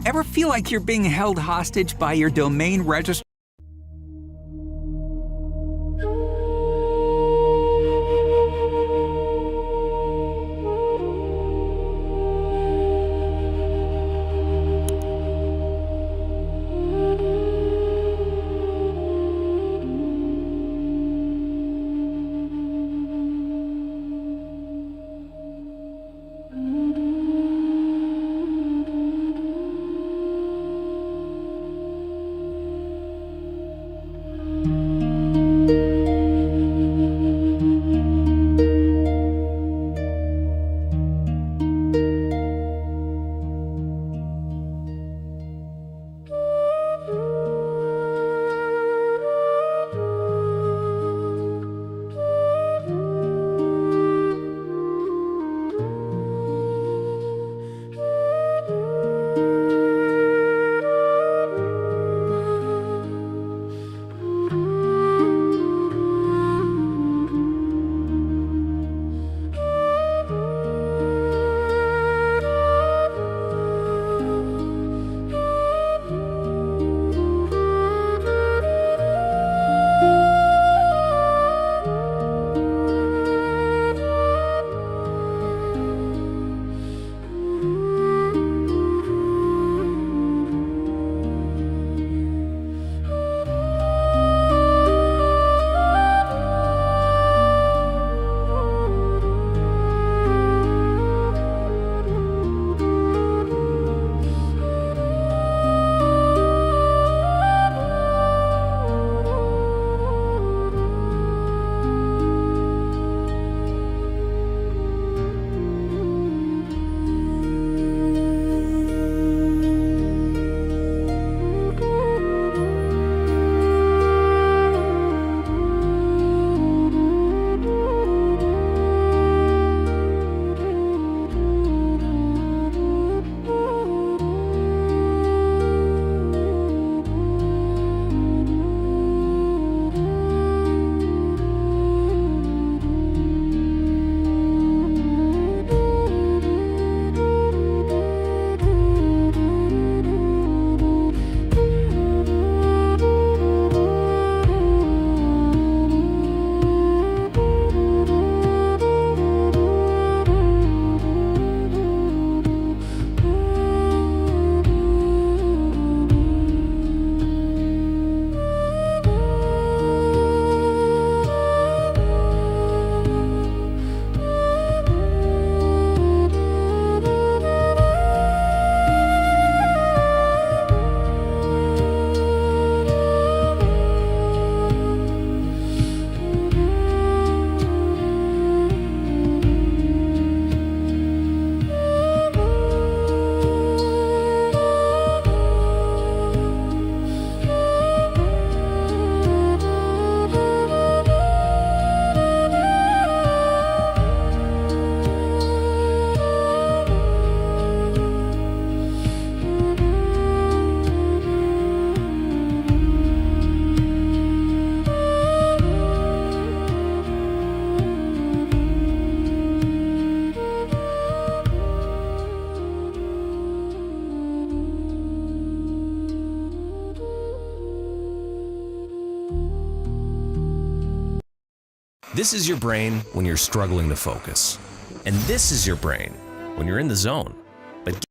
Ever feel like you're being held hostage by your domain registrar? This is your brain when you're struggling to focus. And this is your brain when you're in the zone. But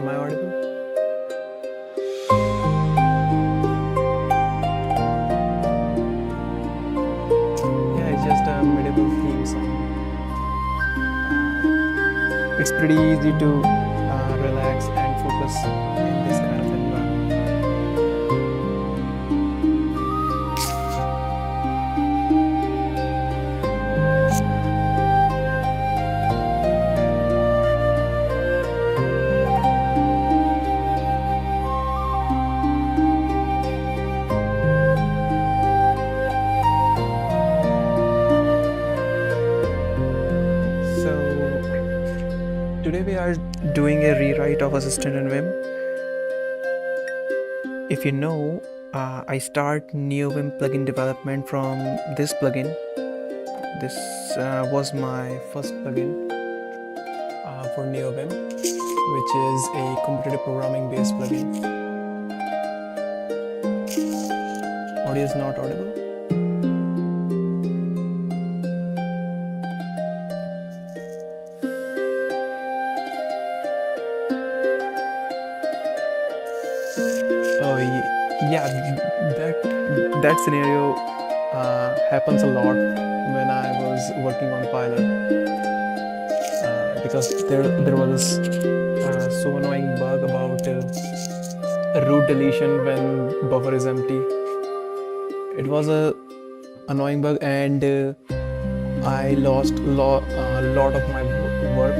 Am I audible? Yeah, it's just a medieval theme song. It's pretty easy to relax and focus in this kind of environment. So today we are doing a rewrite of assistant.nvim. If you know, I start Neovim plugin development from this plugin. This was my first plugin for Neovim, which is a competitive programming based plugin. Audio is not audible. Oh yeah, that scenario happens a lot when I was working on Pilot, because there was so annoying bug about root deletion when buffer is empty. It was a annoying bug, and I lost a lot of my work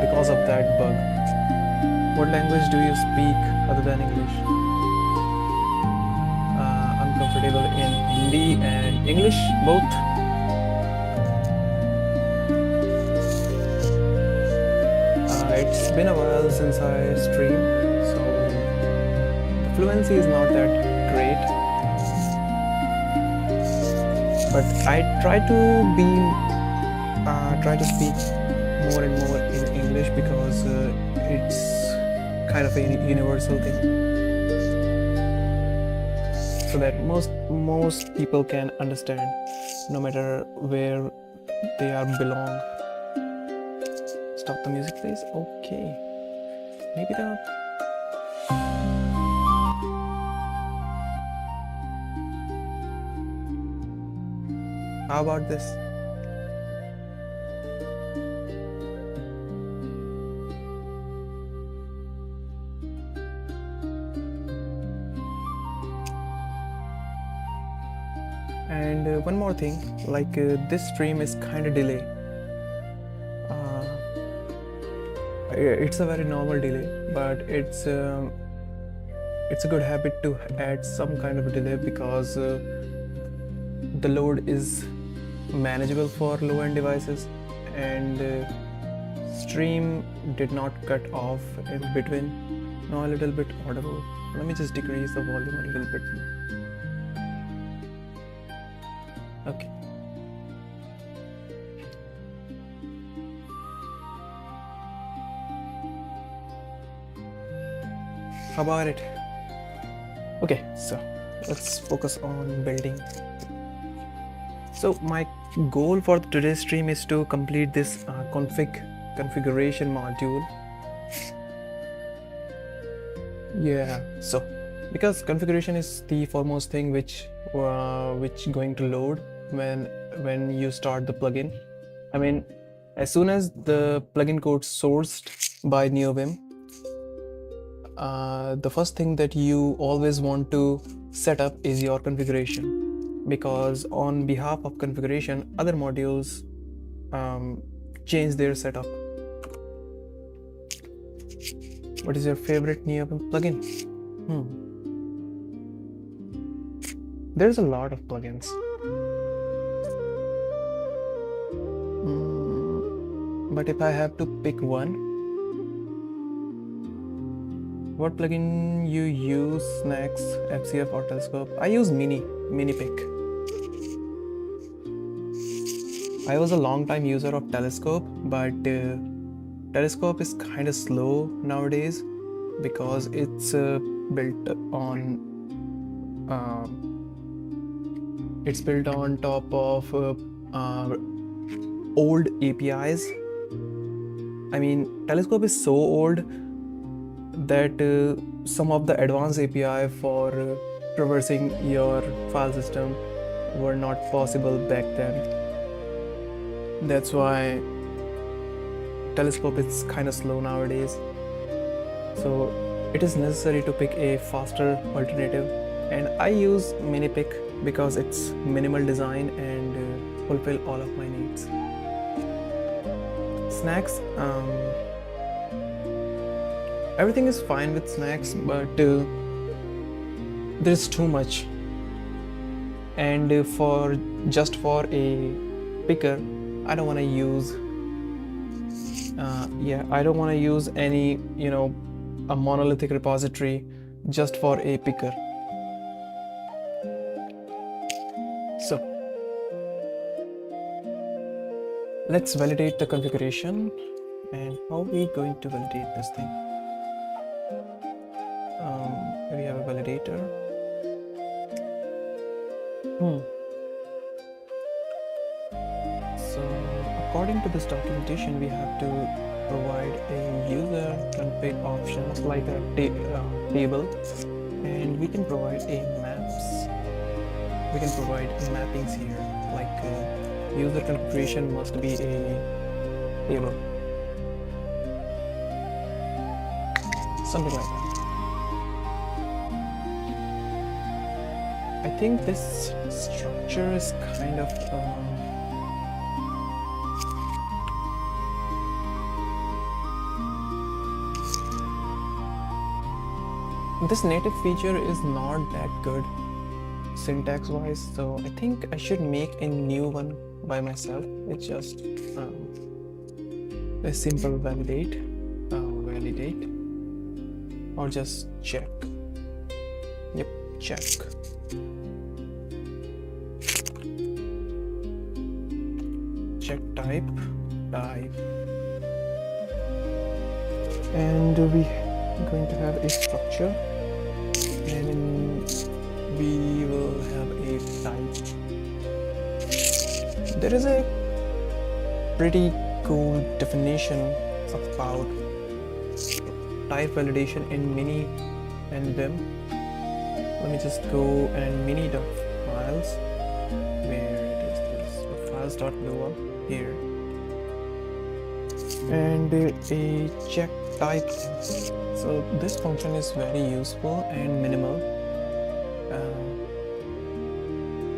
because of that bug. What language do you speak other than English? I'm comfortable in Hindi and English, both. It's been a while since I streamed, so the fluency is not that great. But I try to speak more and more in English because it's kind of a universal thing, so that most people can understand, no matter where they are belong. Stop the music, please. Okay, maybe the how about this? And one more thing, like this stream is kind of delay. It's a very normal delay, but it's a good habit to add some kind of a delay, because the load is manageable for low-end devices, and stream did not cut off in between. Now a little bit audible. Let me just decrease the volume a little bit. Okay. How about it? Okay, so let's focus on building. So my goal for today's stream is to complete this configuration module. Yeah, so because configuration is the foremost thing which going to load when you start the plugin. I mean, as soon as the plugin code sourced by Neovim, the first thing that you always want to set up is your configuration, because on behalf of configuration, other modules change their setup. What is your favorite Neovim plugin? There's a lot of plugins. But if I have to pick one, what plugin you use? Snacks, FCF or Telescope? I use Minipick. I was a long time user of Telescope, but Telescope is kind of slow nowadays because it's built on top of old APIs. I mean, Telescope is so old that some of the advanced API for traversing your file system were not possible back then. That's why Telescope is kind of slow nowadays. So it is necessary to pick a faster alternative, and I use Minipick because it's minimal design and fulfill all of my needs. Snacks, everything is fine with snacks, but there's too much, and for a picker, I don't want to use I don't want to use any a monolithic repository just for a picker. So let's validate the configuration. And how are we going to validate this thing? We have a validator. So according to this documentation, we have to provide a user config option like a table, and we can provide a maps. We can provide mappings here, like user configuration must be a table, something like that. I think this structure is kind of this native feature is not that good syntax wise, so I think I should make a new one by myself. It's just a simple validate or just check. Yep, check. Check type, and we going to have a structure, and we will have a type. There is a pretty cool definition about type validation in mini and vim. Let me just go and mini.files, where it is this files.loa here, and a check type. So this function is very useful and minimal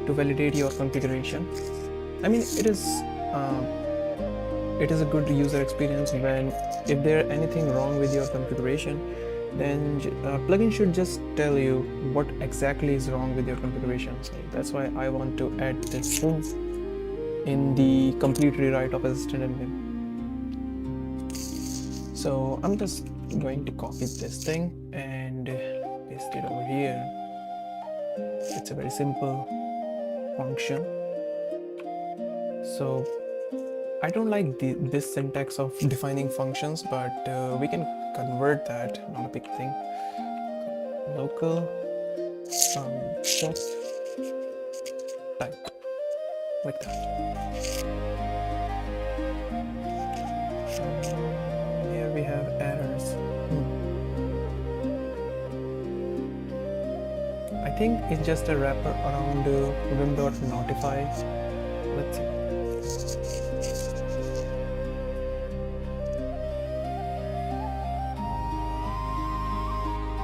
to validate your configuration. I mean, it is a good user experience when if there anything wrong with your configuration, then plugin should just tell you what exactly is wrong with your configuration. So that's why I want to add this thing in the complete rewrite of assistant.nvim. So I'm just going to copy this thing and paste it over here. It's a very simple function. So I don't like this syntax of defining functions, but we can convert that, not a big thing. Local check type, like that. Here we have errors. I think it's just a wrapper around vim.notify. Let's see.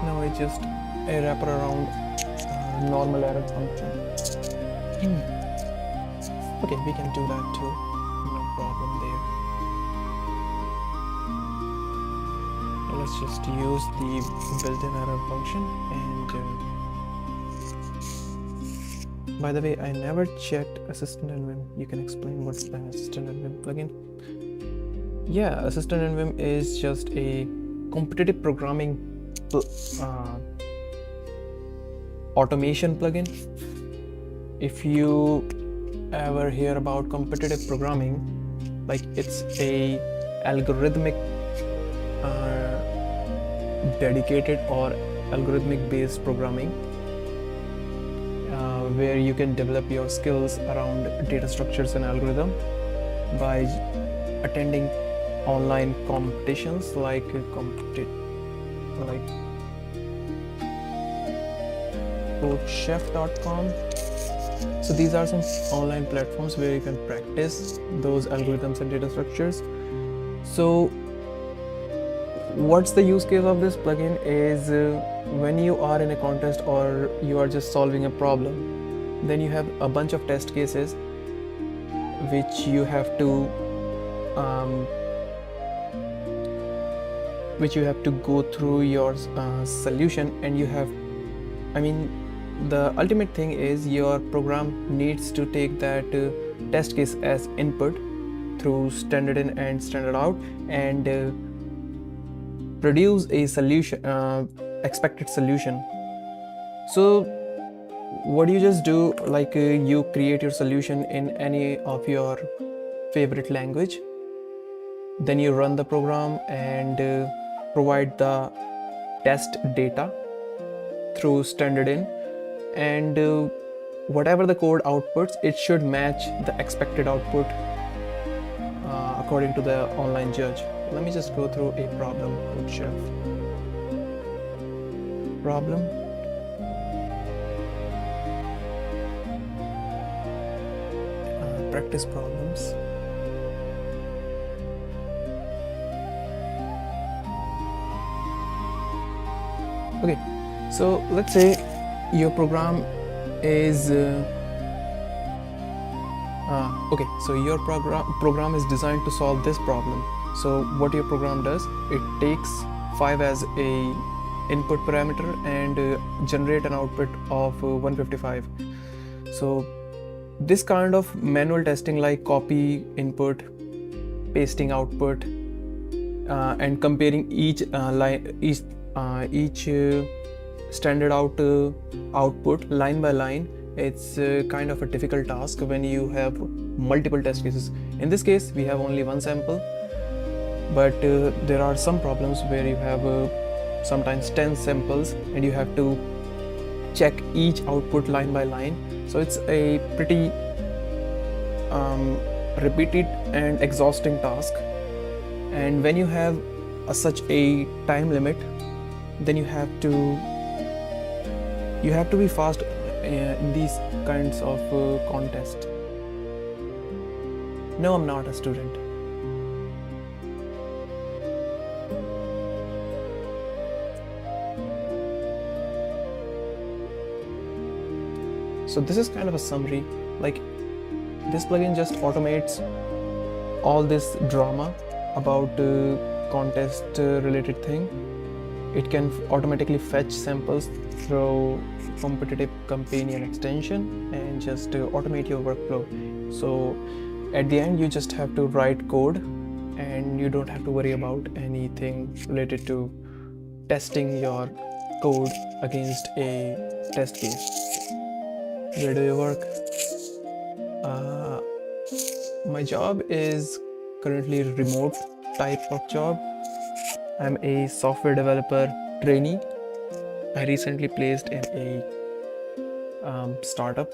No, it's just a wrapper around normal error function. Okay, we can do that too. No problem there. Let's just use the built-in error function. And by the way, I never checked assistant.nvim. You can explain what's the assistant.nvim plugin? Yeah, assistant.nvim is just a competitive programming automation plugin. If you ever hear about competitive programming, like it's a algorithmic dedicated or algorithmic based programming where you can develop your skills around data structures and algorithm by attending online competitions like like CodeChef.com. So these are some online platforms where you can practice those algorithms and data structures. So what's the use case of this plugin is when you are in a contest or you are just solving a problem, then you have a bunch of test cases which you have to go through your solution, and the ultimate thing is your program needs to take that test case as input through standard in and standard out, and produce a solution, expected solution. So what you just do, like you create your solution in any of your favorite language, then you run the program and provide the test data through standard in, and whatever the code outputs, it should match the expected output according to the online judge. Let me just go through a problem. CodeChef problem. Practice problems. Okay, so let's say your program is your program is designed to solve this problem. So what your program does, it takes 5 as a input parameter and generate an output of 155. So this kind of manual testing, like copy input, pasting output, and comparing each standard output line by line, it's kind of a difficult task when you have multiple test cases. In this case, we have only one sample, but there are some problems where you have sometimes 10 samples and you have to check each output line by line. So it's a pretty repeated and exhausting task. And when you have such a time limit, then you have to be fast in these kinds of contests. No, I'm not a student. So this is kind of a summary. Like, this plugin just automates all this drama about contest related thing. It can automatically fetch samples through competitive companion extension and just automate your workflow. So at the end, you just have to write code and you don't have to worry about anything related to testing your code against a test case. Where do you work? My job is currently a remote type of job. I'm a software developer trainee. I recently placed in a startup.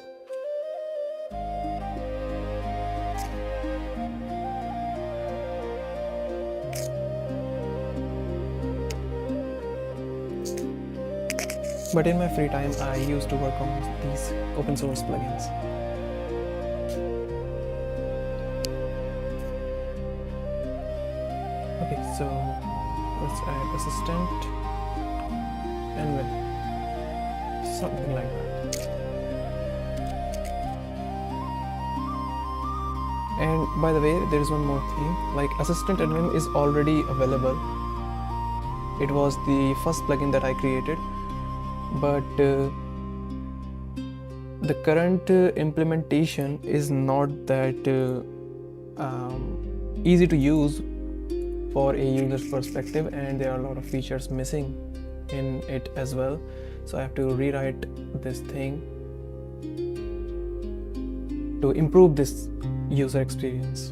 But in my free time, I used to work on these open source plugins. Okay, so let's add assistant NVIM, something like that. And by the way, there is one more thing, like assistant NVIM is already available. It was the first plugin that I created, but the current implementation is not that easy to use for a user's perspective, and there are a lot of features missing in it as well. So I have to rewrite this thing to improve this user experience.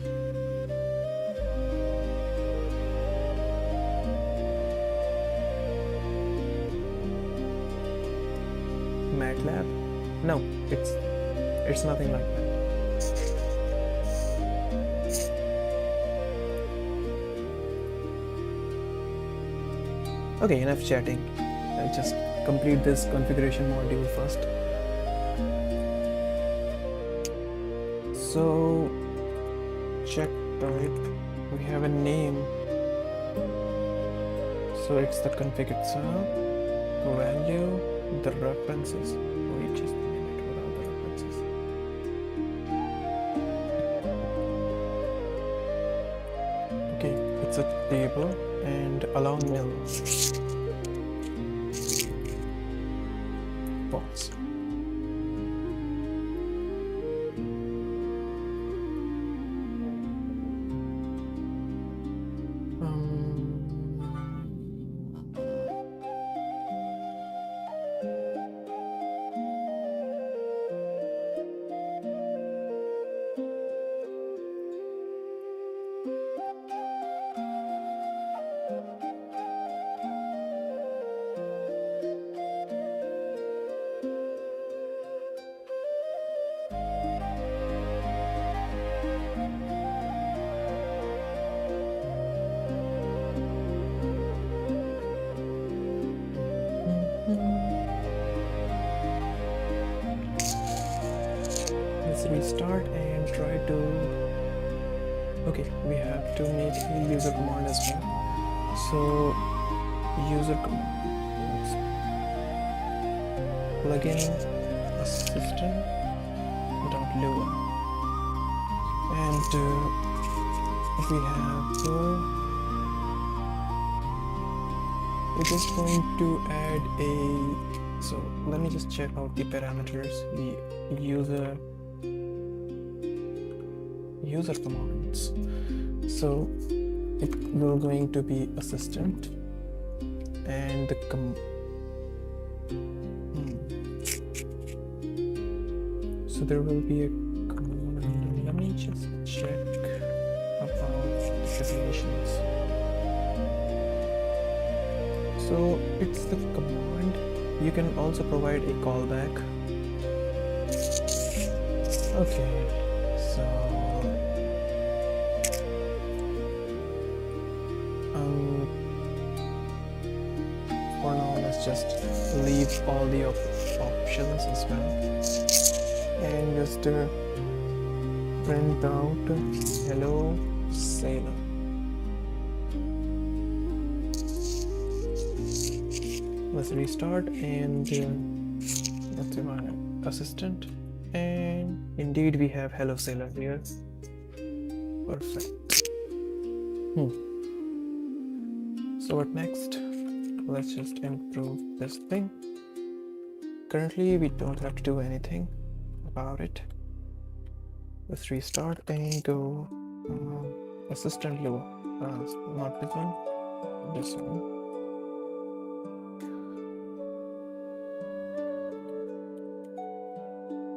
MATLAB? No, it's nothing like that. Okay, enough chatting. I'll just complete this configuration module first. So check type, we have a name, so it's the config itself, value, the references, we just name it without the references. Okay, it's a table and allow nil, false. Let's restart and try to. Okay, we have to make a user command as well. So user command, plugin assistant.nvim, and we have. We're just going to add a. So let me just check out the parameters. The user commands. So it will going to be assistant and the so there will be a command. Let me just check about the definitions. So it's the command. You can also provide a callback. Okay, so for now let's just leave all the options as well and just print out hello sailor. Let's restart and let's do my assistant, and indeed we have hello sailor here. Perfect. So what next? Let's just improve this thing. Currently we don't have to do anything about it. Let's restart and go assistant low. Not this one, this one.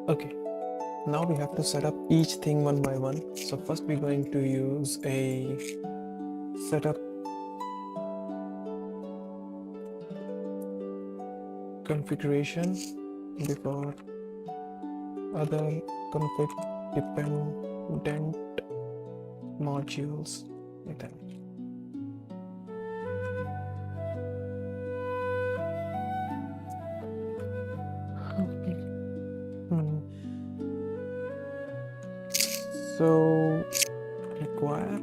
Okay, now we have to set up each thing one by one. So first we're going to use a setup configuration before other config dependent modules like that. So require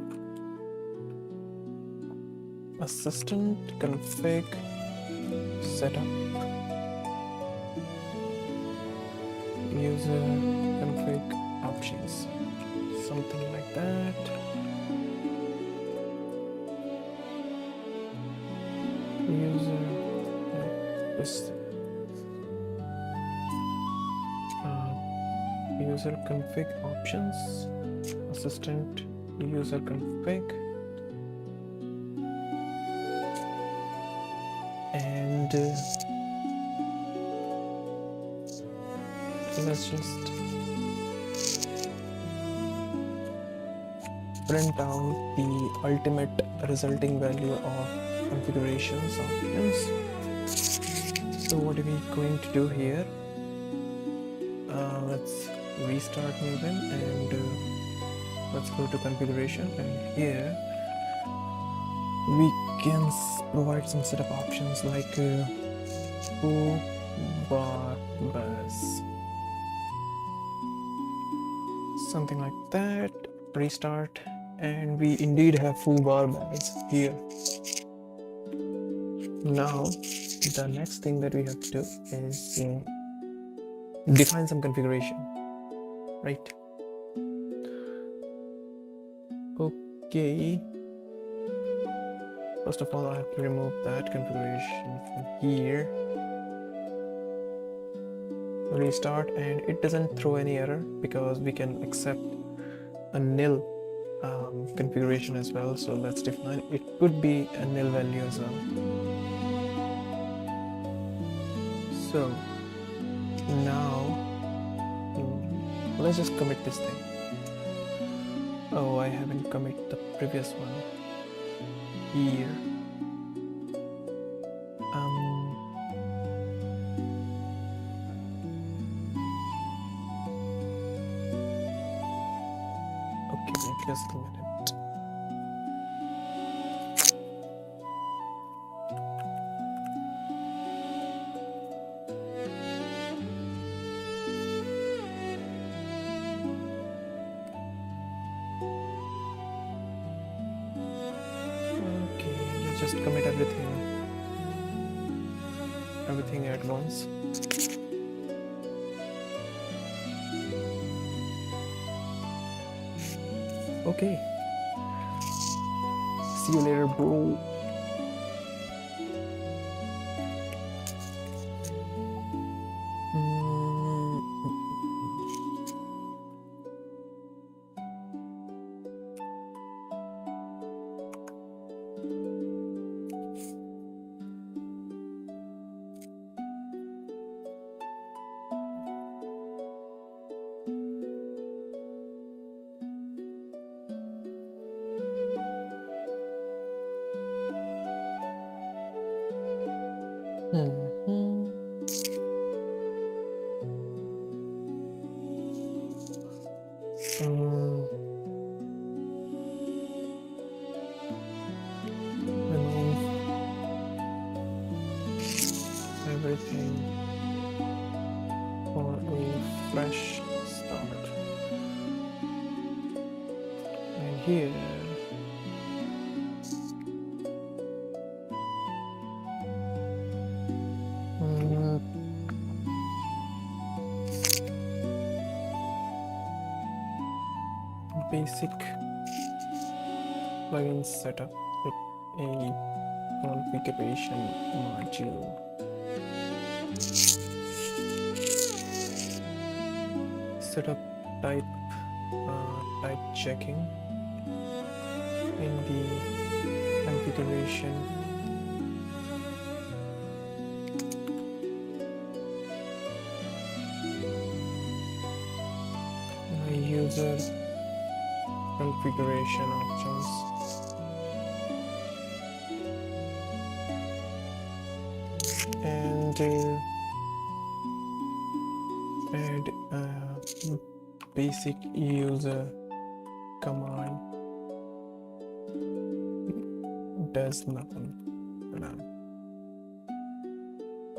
assistant config setup user config options, something like that. User this user config options, assistant user config, and let's just print out the ultimate resulting value of configurations options. So what are we going to do here? Let's restart Neovim and let's go to configuration, and here we can provide some setup options like foo bar bus, something like that. Restart, and we indeed have foo bar bus here. Now the next thing that we have to do is define some configuration, right? Okay, first of all I have to remove that configuration from here. Restart, and it doesn't throw any error because we can accept a nil configuration as well. So let's define it could be a nil value as well. So now let's just commit this thing. Oh, I haven't commit the previous one here. Okay, just a minute. Just commit everything at once. Okay, see you later, bro. Remove everything for a fresh start. And here basic plugin setup with a configuration module. Setup type checking in the configuration. User configuration options. And add basic user command. Does nothing.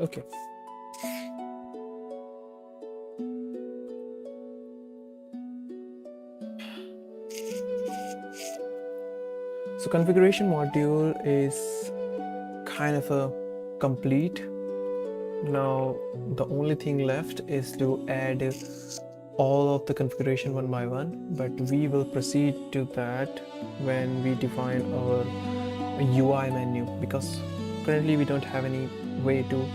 Okay. So configuration module is kind of a complete. Now the only thing left is to add all of the configuration one by one, but we will proceed to that when we define our UI menu, because currently we don't have any way to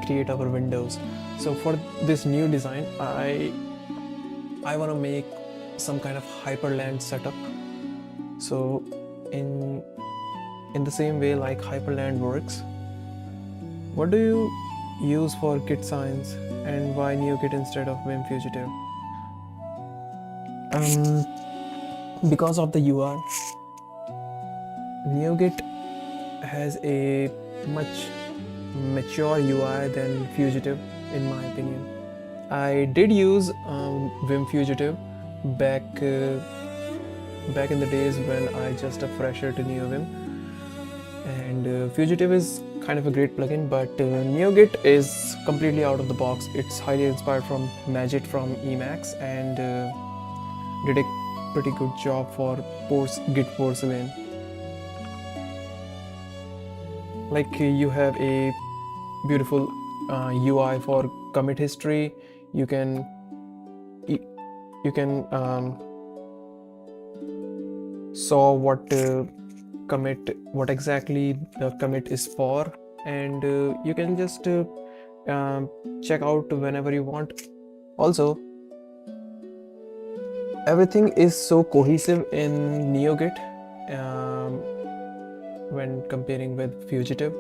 create our windows. So for this new design, I want to make some kind of hyperland setup. So in the same way like hyperland works, what do you use for git signs and why NeoGit instead of Vim Fugitive? Because of the UI. NeoGit has a much mature UI than Fugitive in my opinion. I did use Vim Fugitive back in the days when I just a fresher to Neovim, and and Fugitive is kind of a great plugin, but NeoGit is completely out of the box. It's highly inspired from Magit from Emacs and did a pretty good job for Git Porcelain. Like you have a beautiful UI for commit history. You can saw what exactly the commit is for, and you can just check out whenever you want. Also, everything is so cohesive in NeoGit when comparing with Fugitive.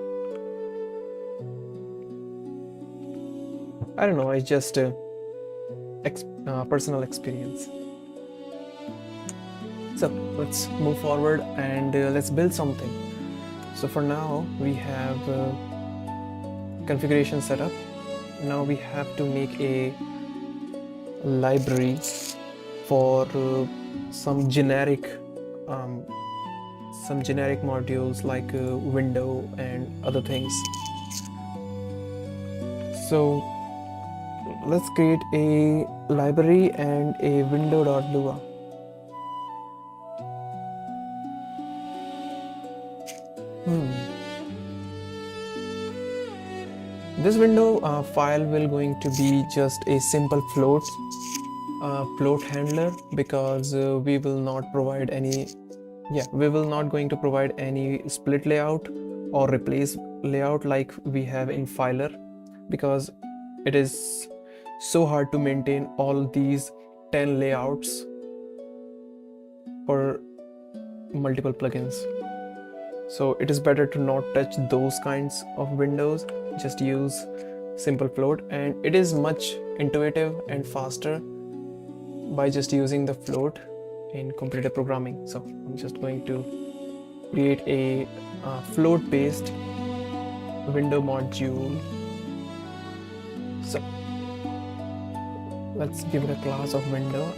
I don't know, it's just personal experience. So let's move forward and let's build something. So for now we have configuration set up. Now we have to make a library for some generic modules like window and other things. So let's create a library and a window.lua. This window file will going to be just a simple float handler, because we will not provide any going to provide any split layout or replace layout like we have in Filer, because it is so hard to maintain all these 10 layouts for multiple plugins. So it is better to not touch those kinds of windows, just use simple float, and it is much intuitive and faster by just using the float in computer programming. So I'm just going to create a float based window module. So let's give it a class of window,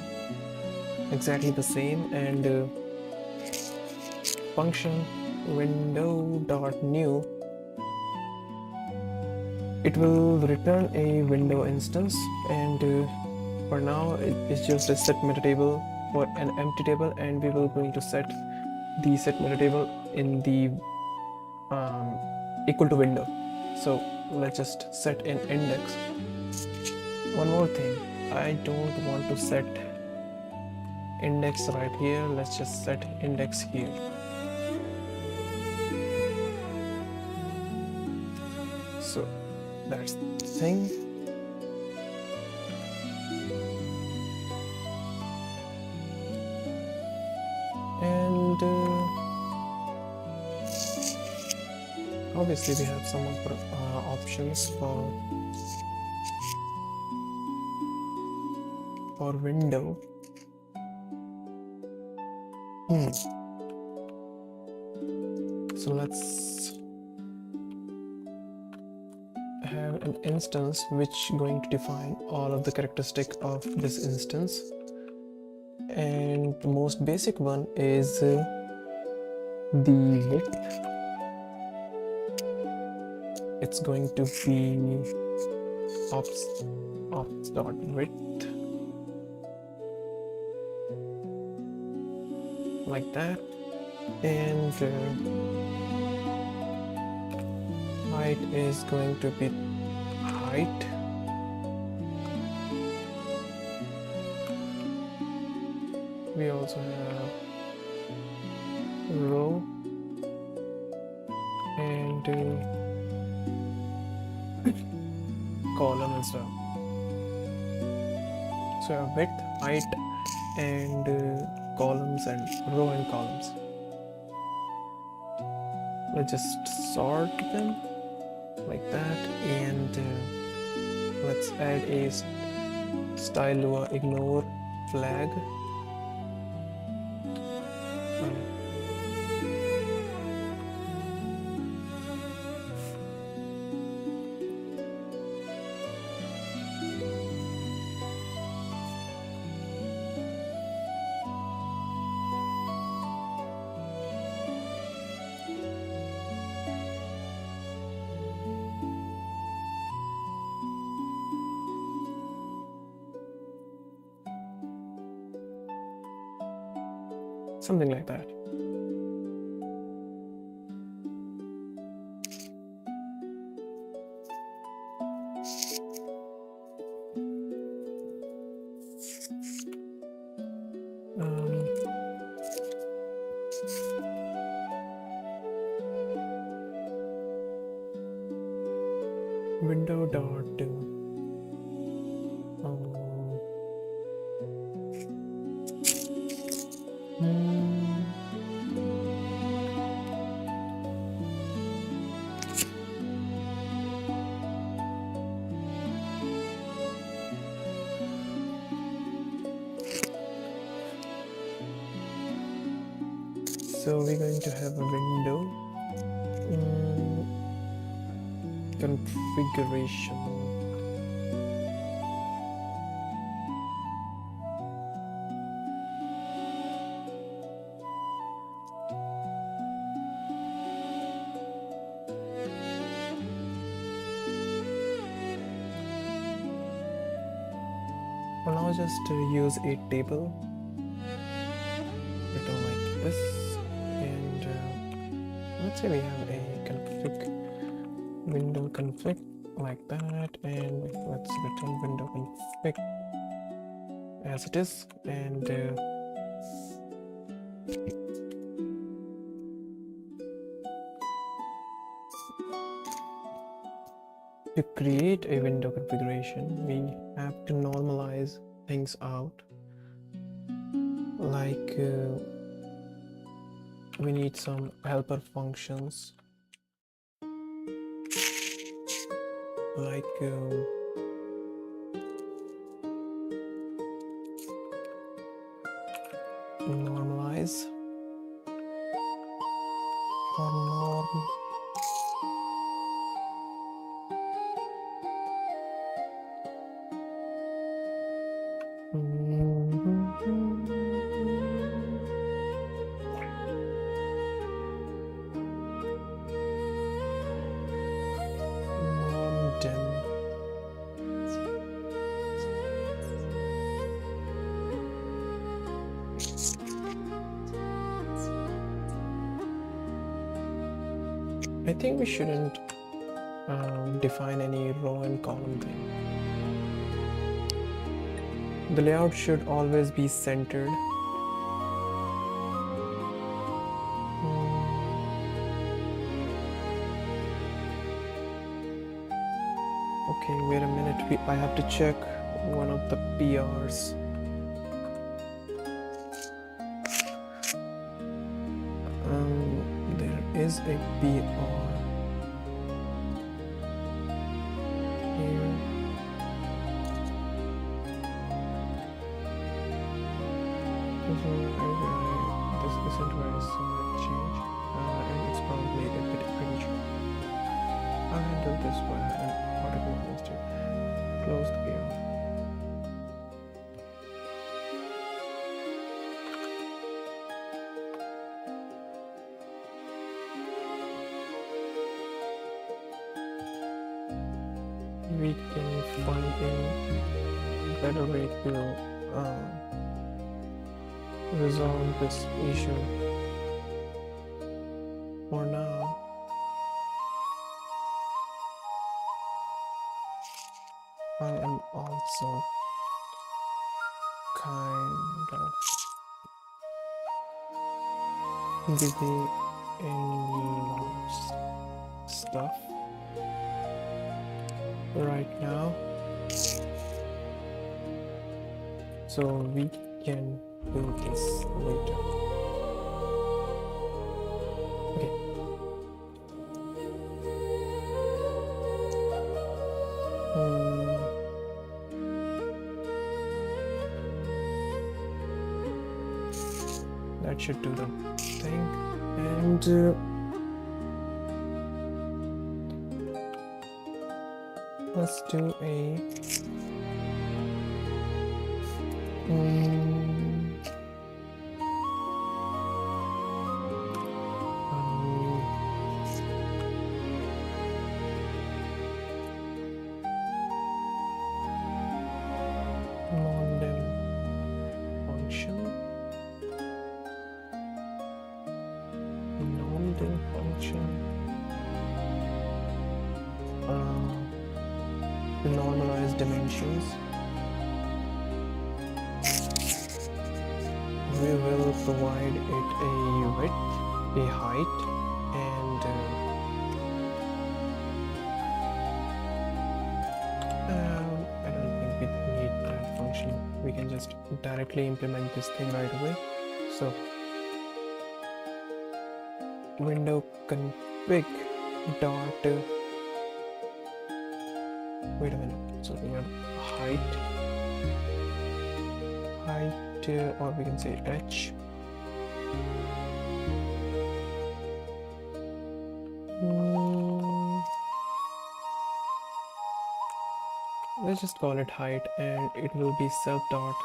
exactly the same, and function window.new. It will return a window instance, and for now it's just a set meta table for an empty table, and we will going to set the set meta table in the equal to window. So let's just set an index. One more thing, I don't want to set index right here. Let's just set index here. So that's the thing. And obviously we have some options for window. So let's have an instance which going to define all of the characteristic of this instance, and the most basic one is the width. It's going to be ops.width, like that, and height is going to be height. We also have row and column as well. So width, height, and columns, and row and columns. Let's just sort them like that, and let's add a style Lua ignore flag. something like that. Window dot so we're going to have a window configuration. I'll now just use a table written like this, and let's say we have a config window config like that, and let's return window config as it is, and to create a window configuration we have to normalize things out, like we need some helper functions like normalize or norm I think we shouldn't define any row and column thing. The layout should always be centered. Okay, wait a minute. I have to check one of the PRs. There is a PR here. This isn't very similar change, and it's probably a bit premature. I'll handle this one and automatically instead. Close the PR. We can find a better way to resolve this issue. For now, I am also kind of busy in lots of stuff right now, so we can do this later. Okay. That should do the thing, and let's do a non-dem function. normalize dimensions. We will provide it a width, a height, and I don't think we need that function. We can just directly implement this thing right away. So window config dot wait a minute, so we have height, or we can say h. Let's just call it height, and it will be self dot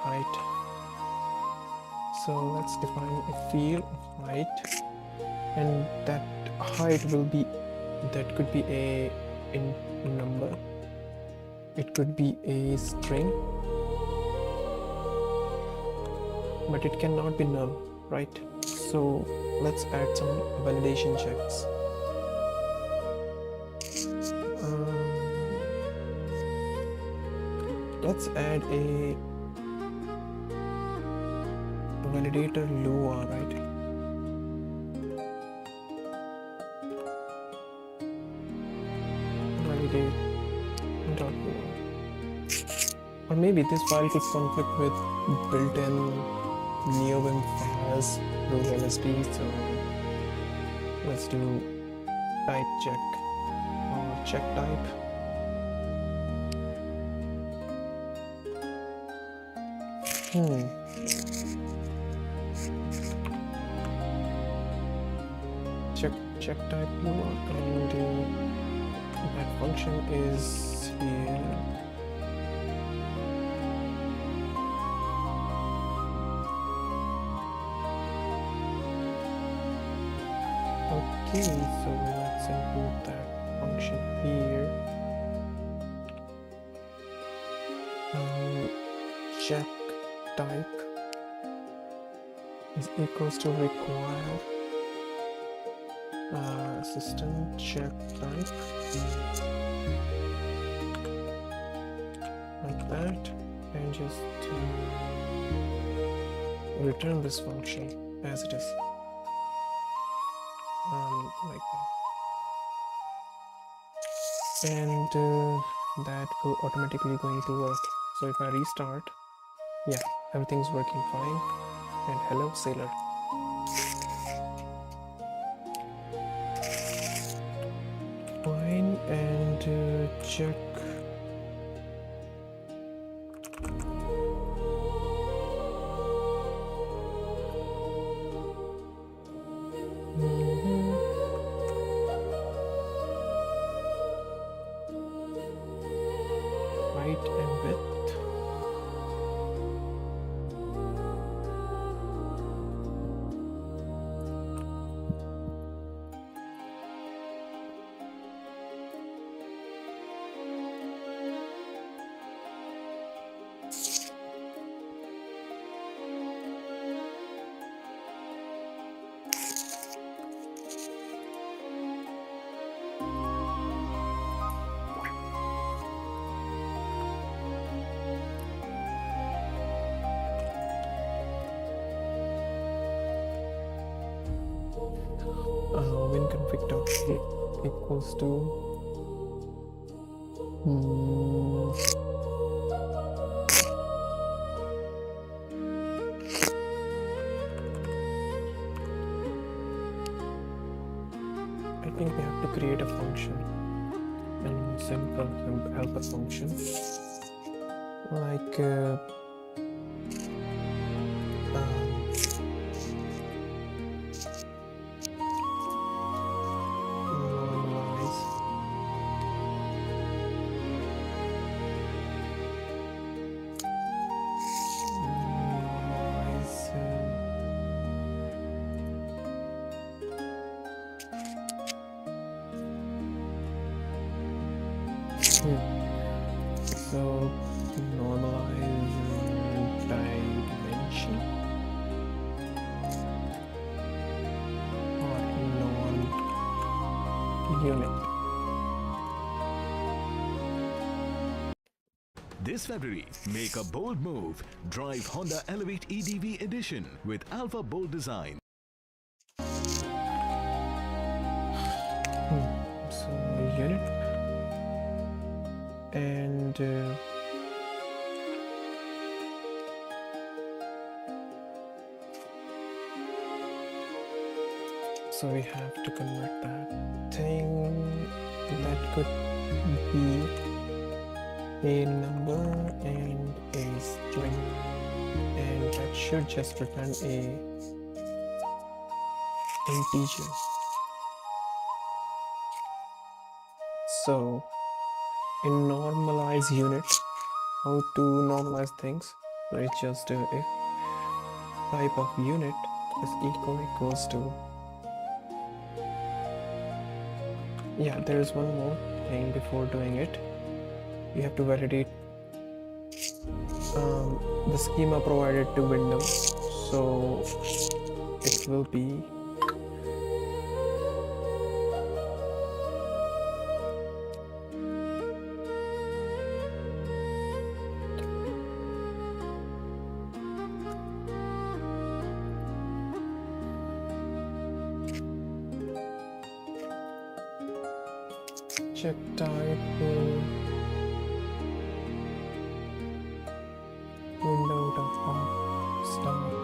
height. So let's define a field of height, and that height will be, that could be a number, it could be a string, but it cannot be null, right? So let's add some validation checks. Let's add a validator Lua, right? Validate dot Lua. Or maybe this file could conflict with built-in Neovim files through LSD, so let's do type check or check type. Check type Lua, and that function is here. Okay, so let's include that function here. Check type is equals to require assistant check type, like that, and just return this function as it is, like that, and that will automatically going to work. So if I restart, yeah, everything's working fine, and hello sailor. Fine, and check height and width. Win config dot equals to I think we have to create a function, and simple helper function, like so normalize dimension or non unit. This February, make a bold move. Drive Honda Elevate EDV Edition with Alpha Bold Design. So unit and so we have to convert that thing. That could be a number and a string, and that should just return a integer. So in normalize unit, how to normalize things? So it's just if type of unit is equals to, yeah, there is one more thing before doing it. You have to validate the schema provided to Windows, so it will be check type window.off start.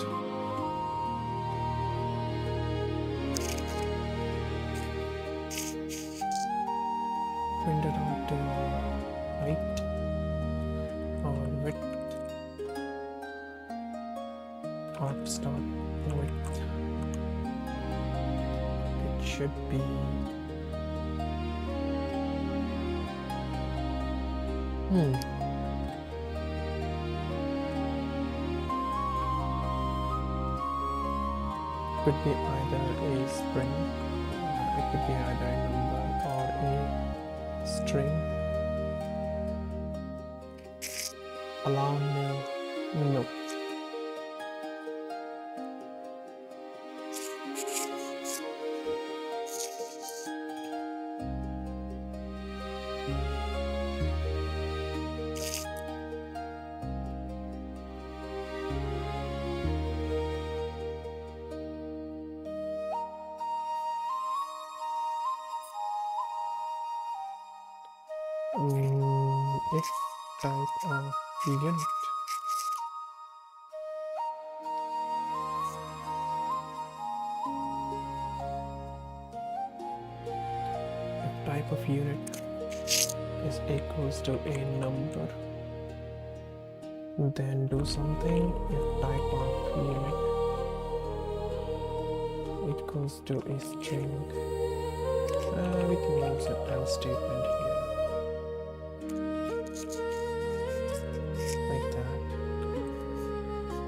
Window.height or width off start width. It should be could be either a string, or it could be either a number or a string. Allow no. If type of unit is equals to a number, then do something. If type of unit equals to a string, we can use an else statement here. Like that.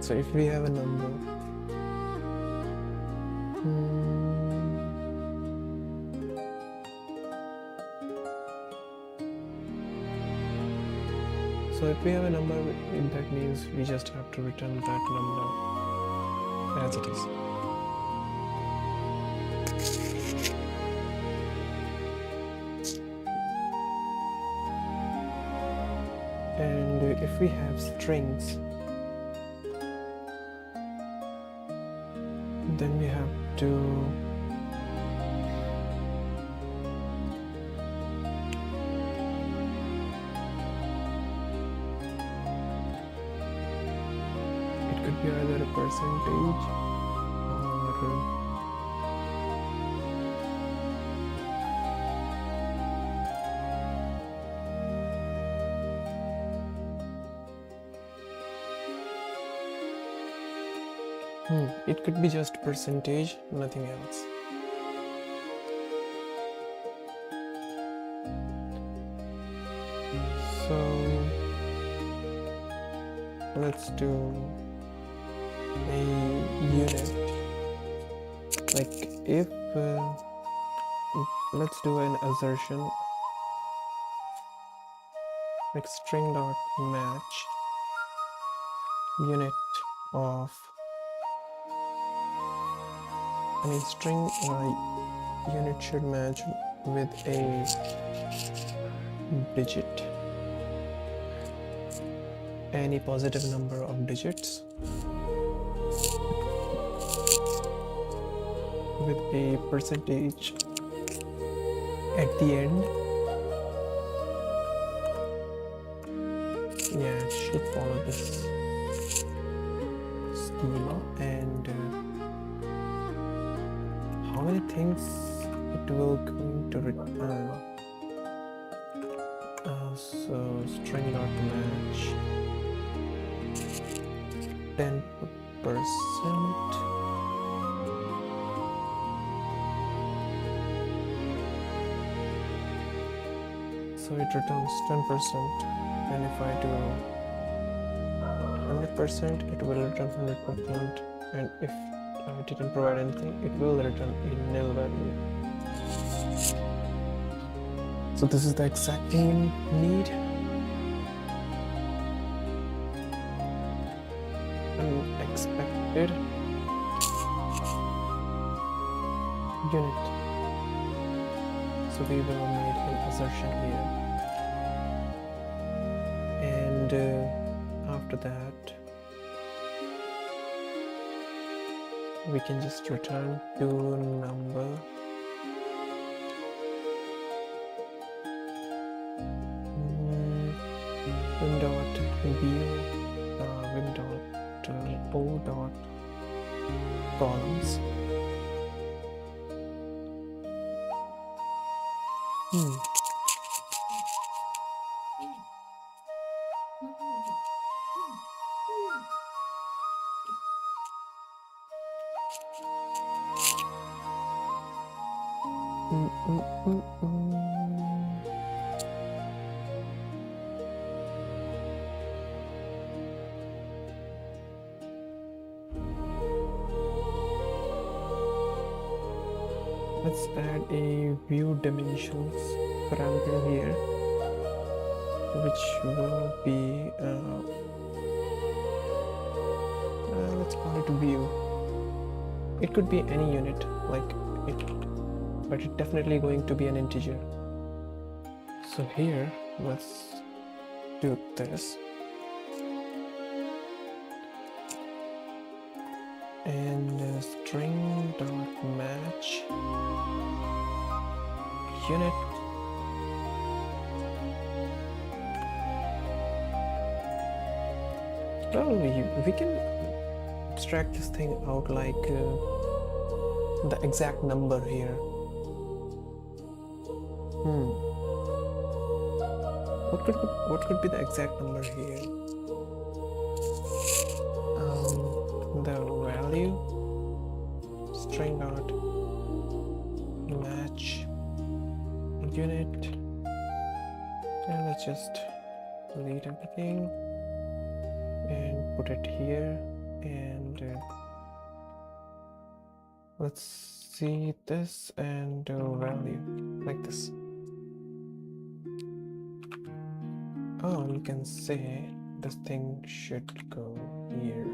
So if we have a number, so if we have a number, that means we just have to return that number as it is. And if we have strings, then we have to it could be either a percentage or it could be just percentage, nothing else. So let's do a unit. Like if let's do an assertion like string dot match unit of, I mean string unit should match with a digit, any positive number of digits, with a percentage at the end. Yeah, it should follow this schema. And how many things it will going to return? So string dot match 10%. So it returns 10%, and if I do 100%, it will return 100%, and if I didn't provide anything, it will return a nil value. So this is the exact thing we need. Unexpected unit. So we will make an assertion here. And after that, we can just return to number. Vim dot view, vim dot o dot columns. Let's add a view dimensions parameter here, which will be let's call it view. It could be any unit, like it, but it's definitely going to be an integer. So here, let's do this. And string dot match unit. Well, we can abstract this thing out like the exact number here. What could be the exact number here? The value string dot match unit, and let's just delete everything and put it here, and let's see this and value like this. Oh, you can say this thing should go here.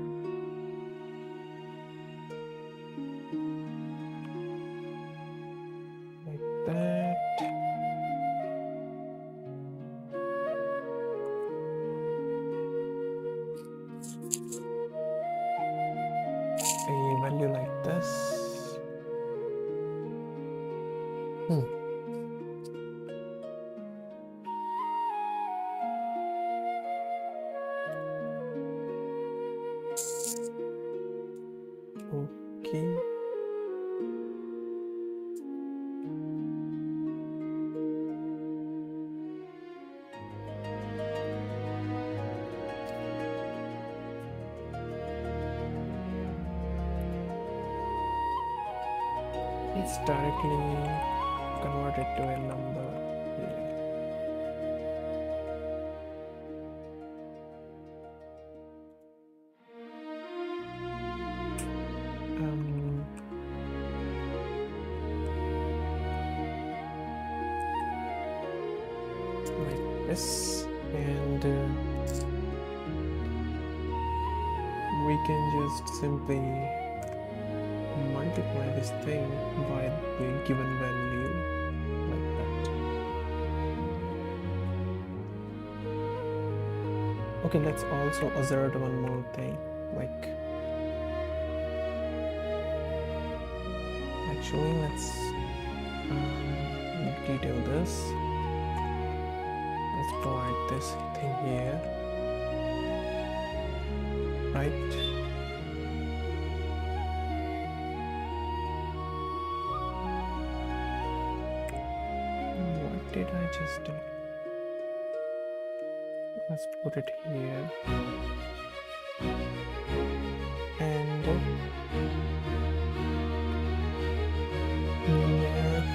A value like this. Okay. Let's directly convert it to a number here. Like this, and we can just simply multiply this thing by the given value like Okay, let's also assert one more thing. Like, actually, let's detail this. Let's provide this thing here, right? What did I just do? Let's put it here. And numeric.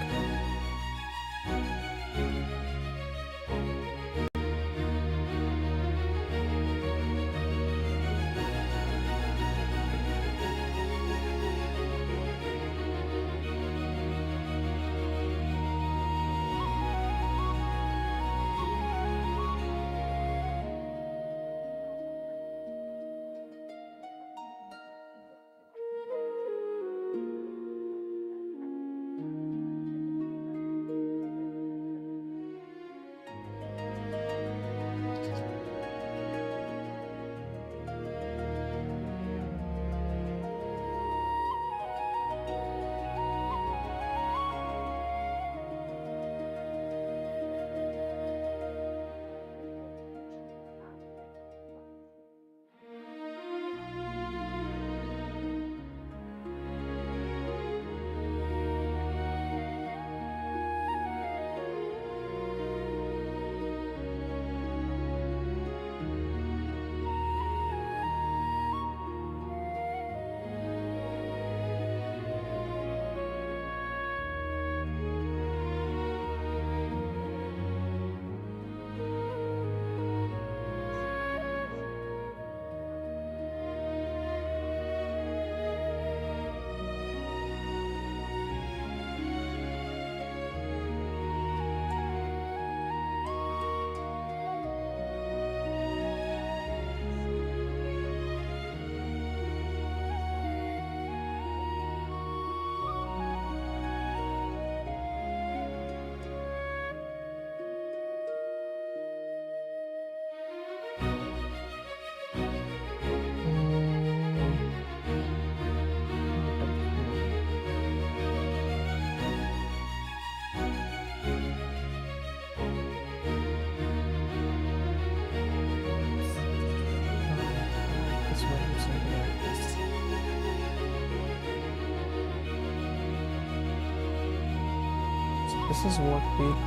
This is what we're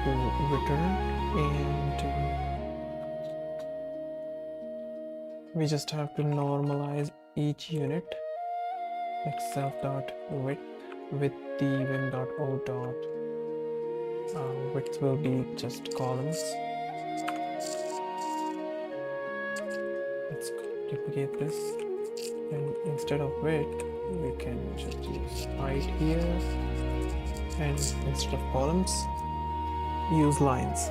going to return, and we just have to normalize each unit, like self.width with the vim.o. Width will be just columns. Let's duplicate this, and instead of width we can just use height here, and instead of columns use lines.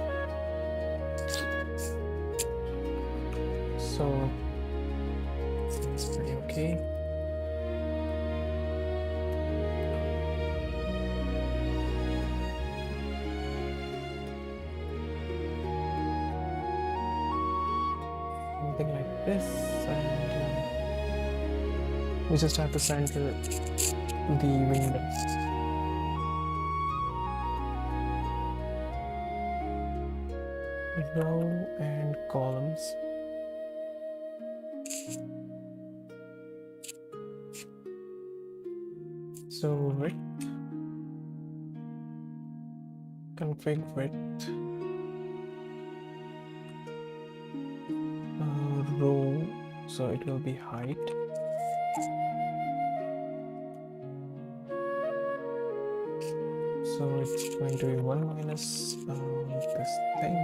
So it's pretty okay. Something like this, and we just have to center the window. Row and columns. So width, config width, row, so it will be height. So it's going to be 1 minus this thing.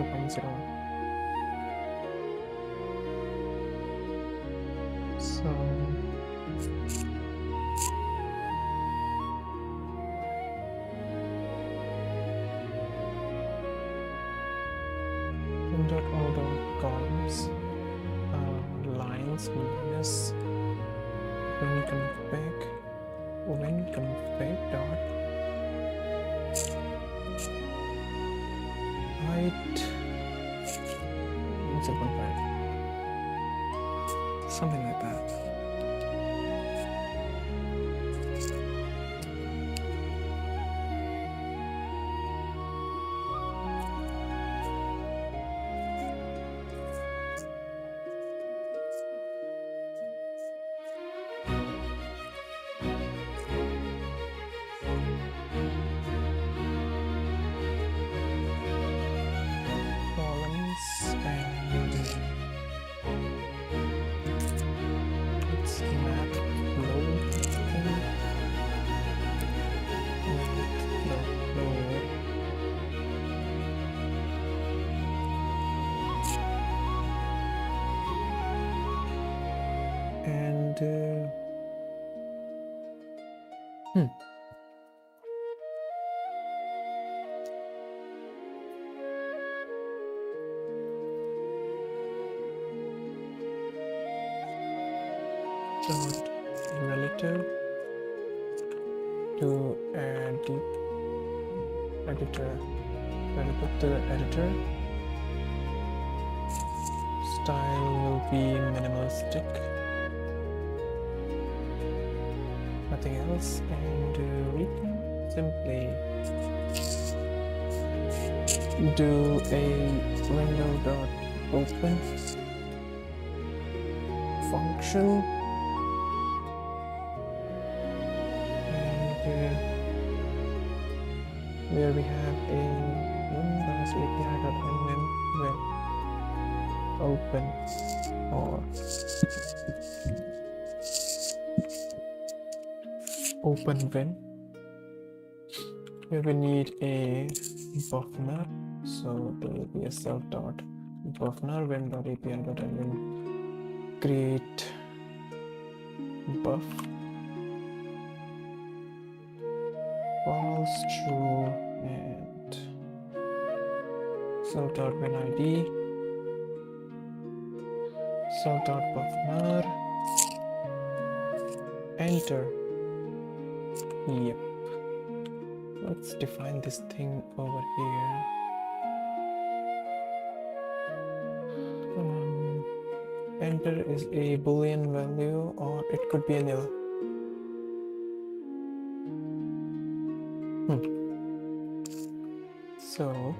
0.01. So dot all the columns, lines minus when config dot height 0.5, something like that. Columns and it's map load thing. Load. And dot relative to editor. When I put the editor, style will be minimalistic, nothing else, and we can simply do a window dot open function, and where we have a Windows API.nvim web open or open win, where we need a buffner, so there will be a self dot buffner win.api.nvim create buff false true and self.win id self.buffner enter. Yep, let's define this thing over here. Enter is a boolean value or it could be a nil. So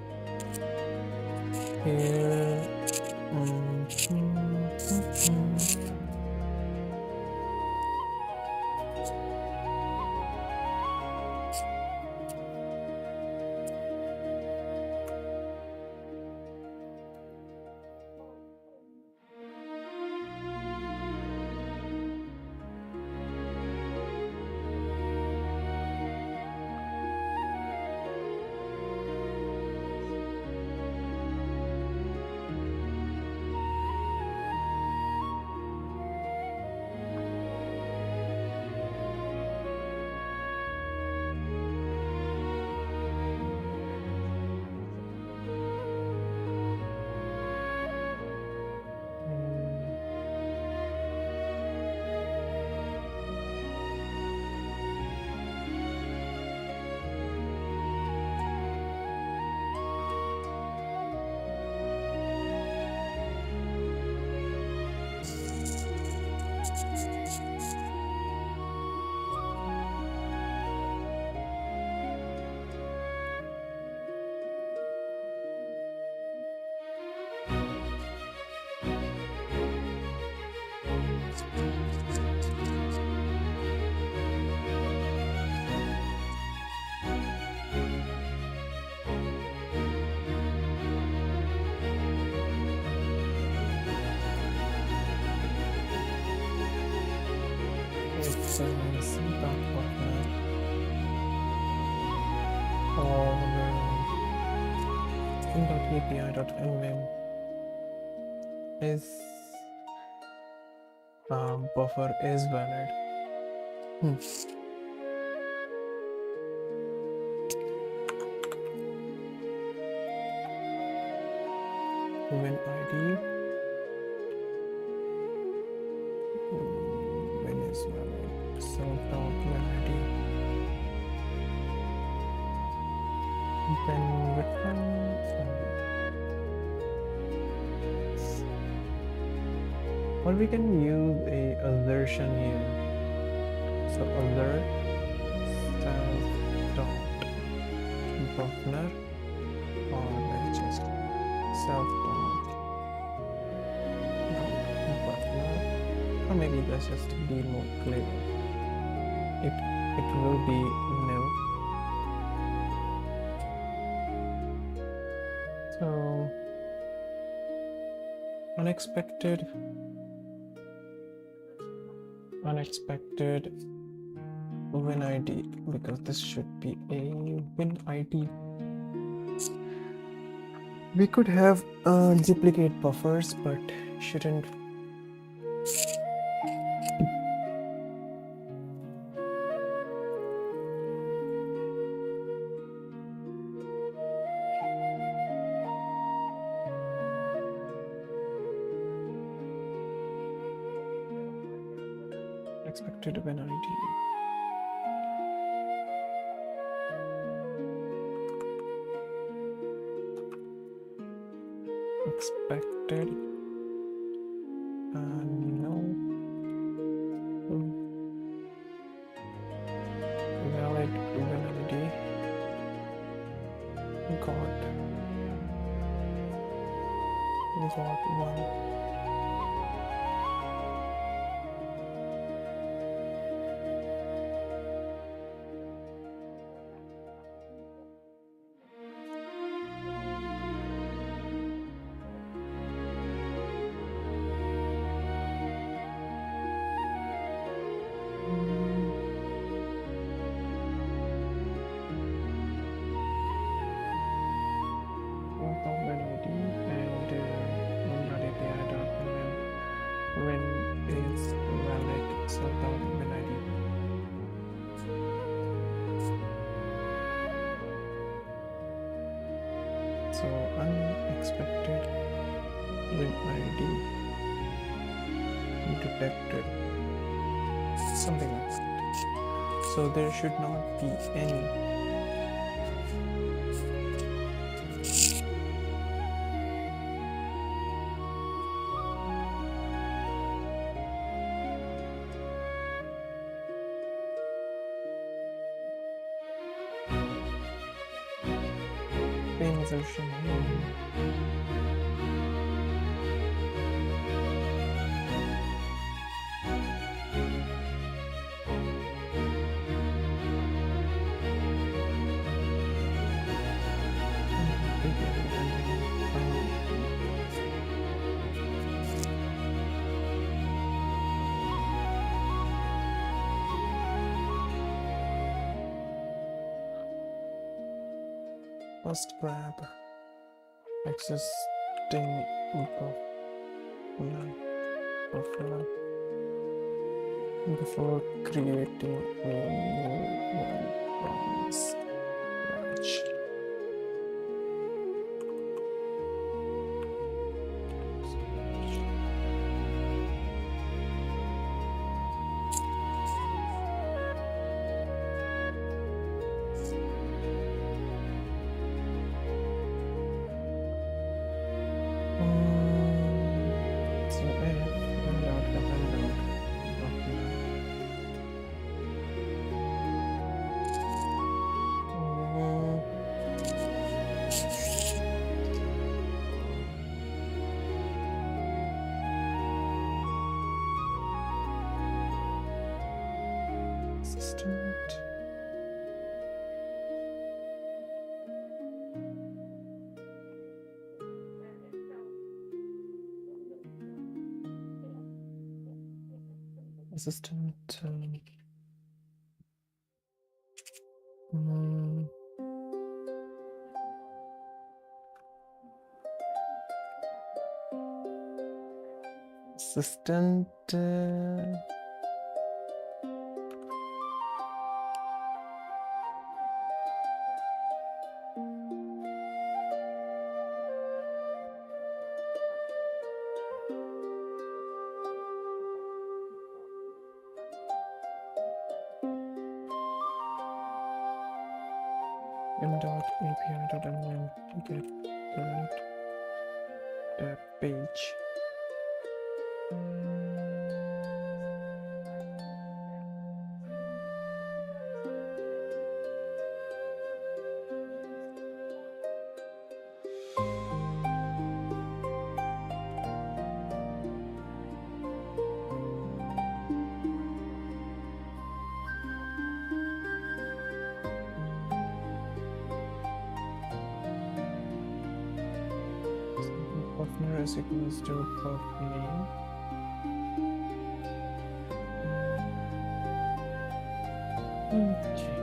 here or assistant.api.nvim is buffer is valid. When ID when is valid, self.when ID then return or we can use a assertion here. So alert self.buffer or let's just self.buffer or maybe let's just be more clear. It will be new. So unexpected win ID, because this should be a win ID. We could have duplicate buffers, but shouldn't. Expected win ID. Expected no valid win ID got one. When is valid self.when ID. So unexpected win ID detected, something like that. So there should not be any assertion. First grab existing buffer before creating a new one from scratch. Assistant. Assistant. Assistant. m.api.nvim get current tab page. Partner is equals to puff name. Okay.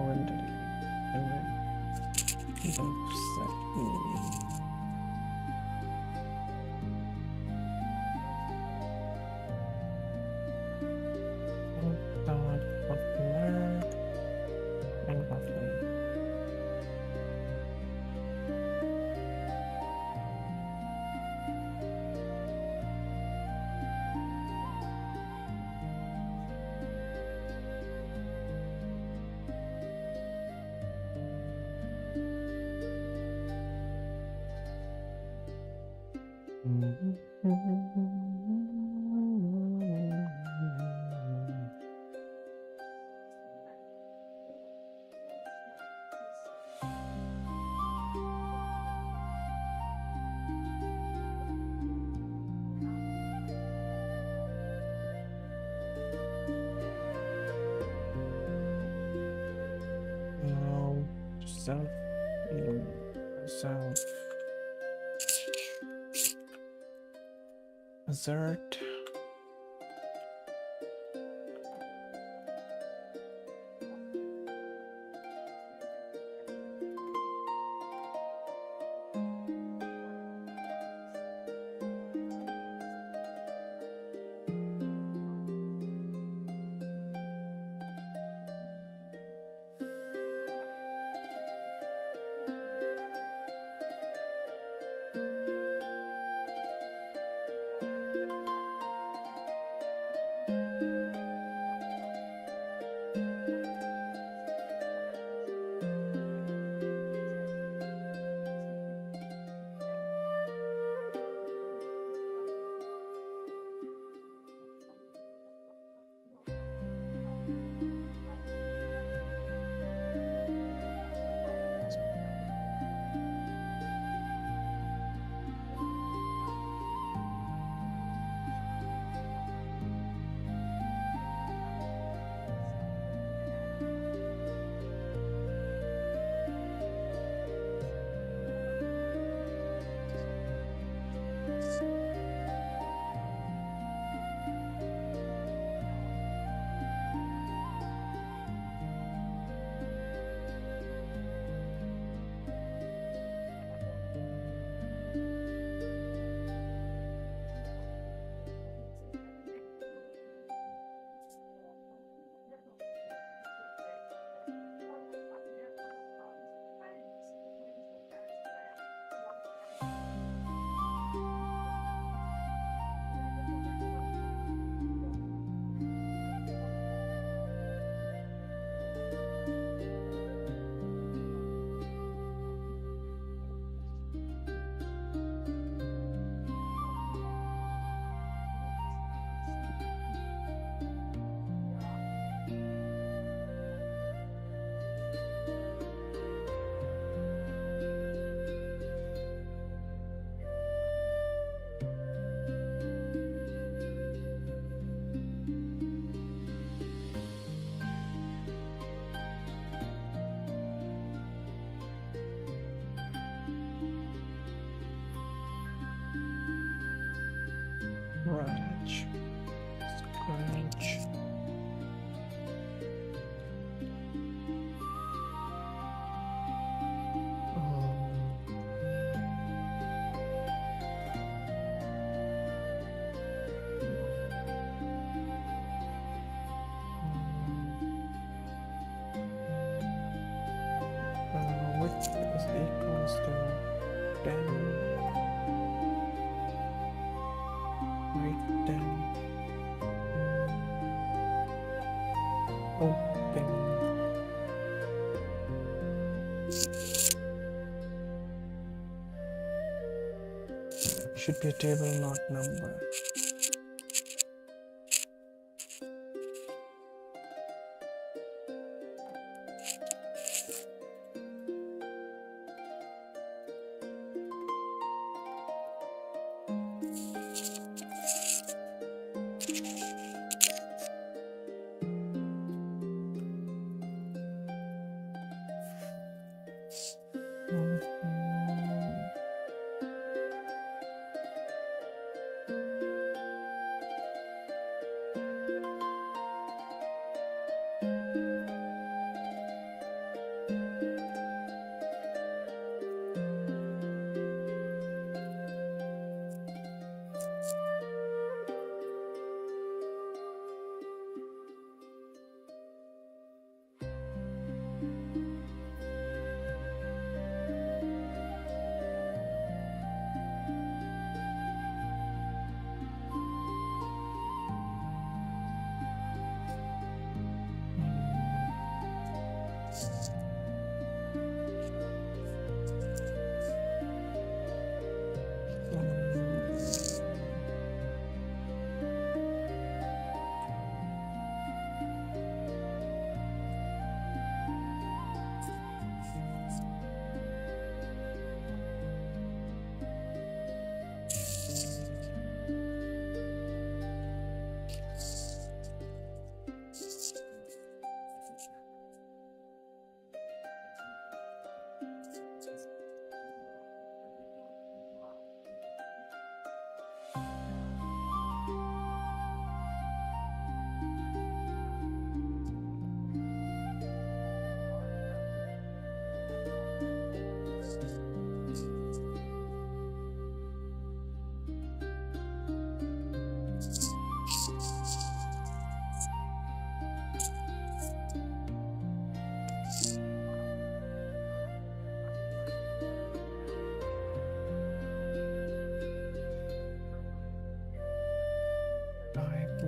When did it self self assert Scratch. Which is equals to 10. Right, 10. Open. Should be a table, not number.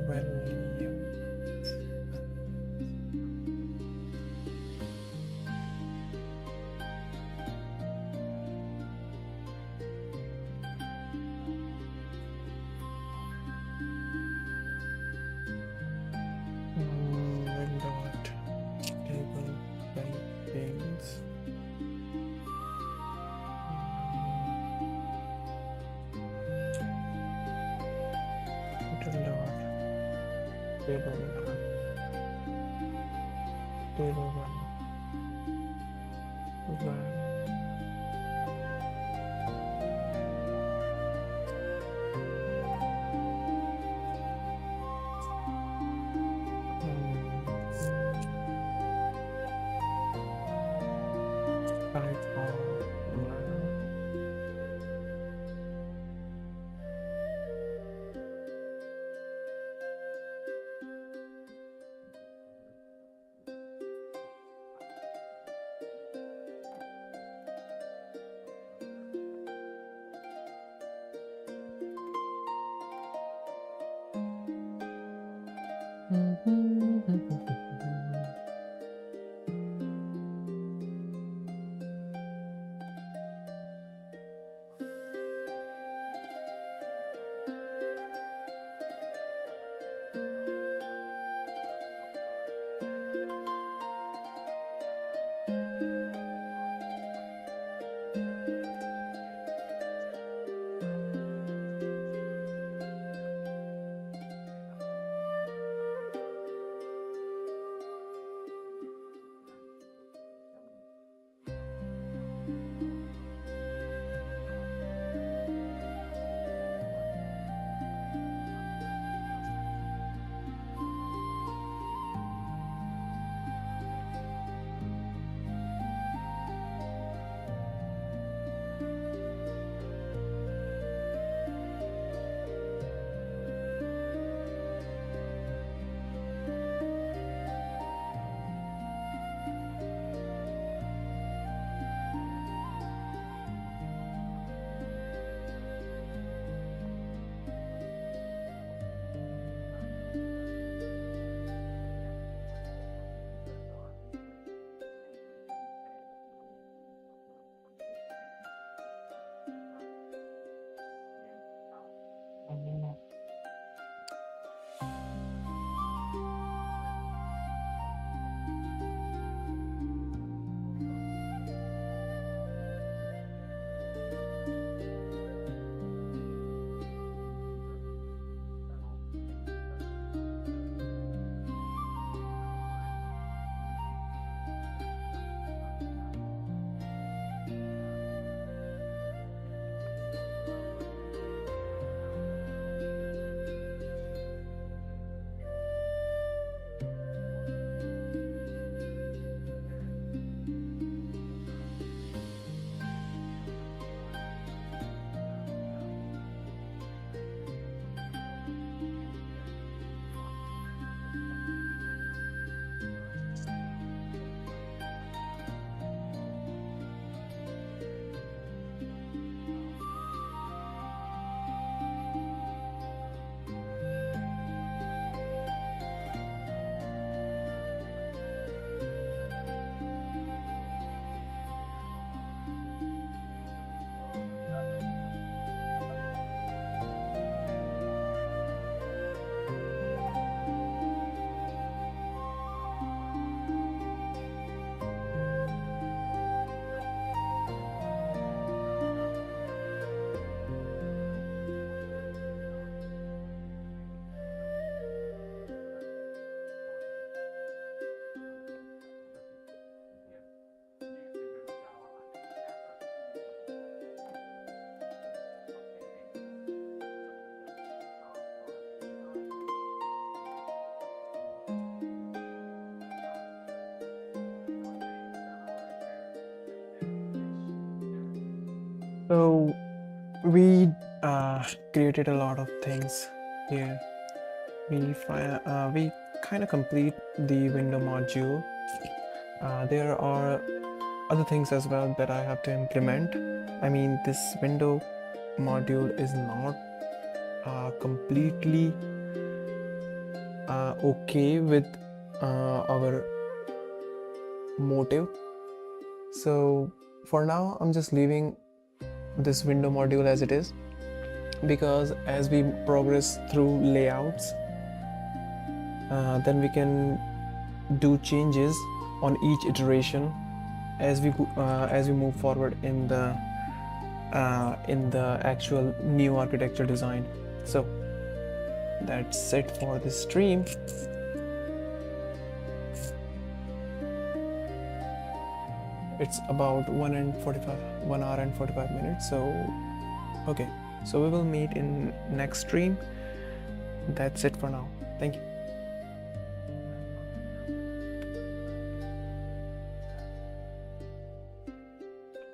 Value. Dot table paintings. Table So we created a lot of things here. We kind of complete the window module. There are other things as well that I have to implement. I mean, this window module is not completely okay with our motive. So for now, I'm just leaving this window module as it is, because as we progress through layouts, then we can do changes on each iteration as we move forward in the actual new architecture design. So that's it for this stream. It's about 1 hour and 45 minutes. So okay, so we will meet in next stream. That's it for now. Thank you.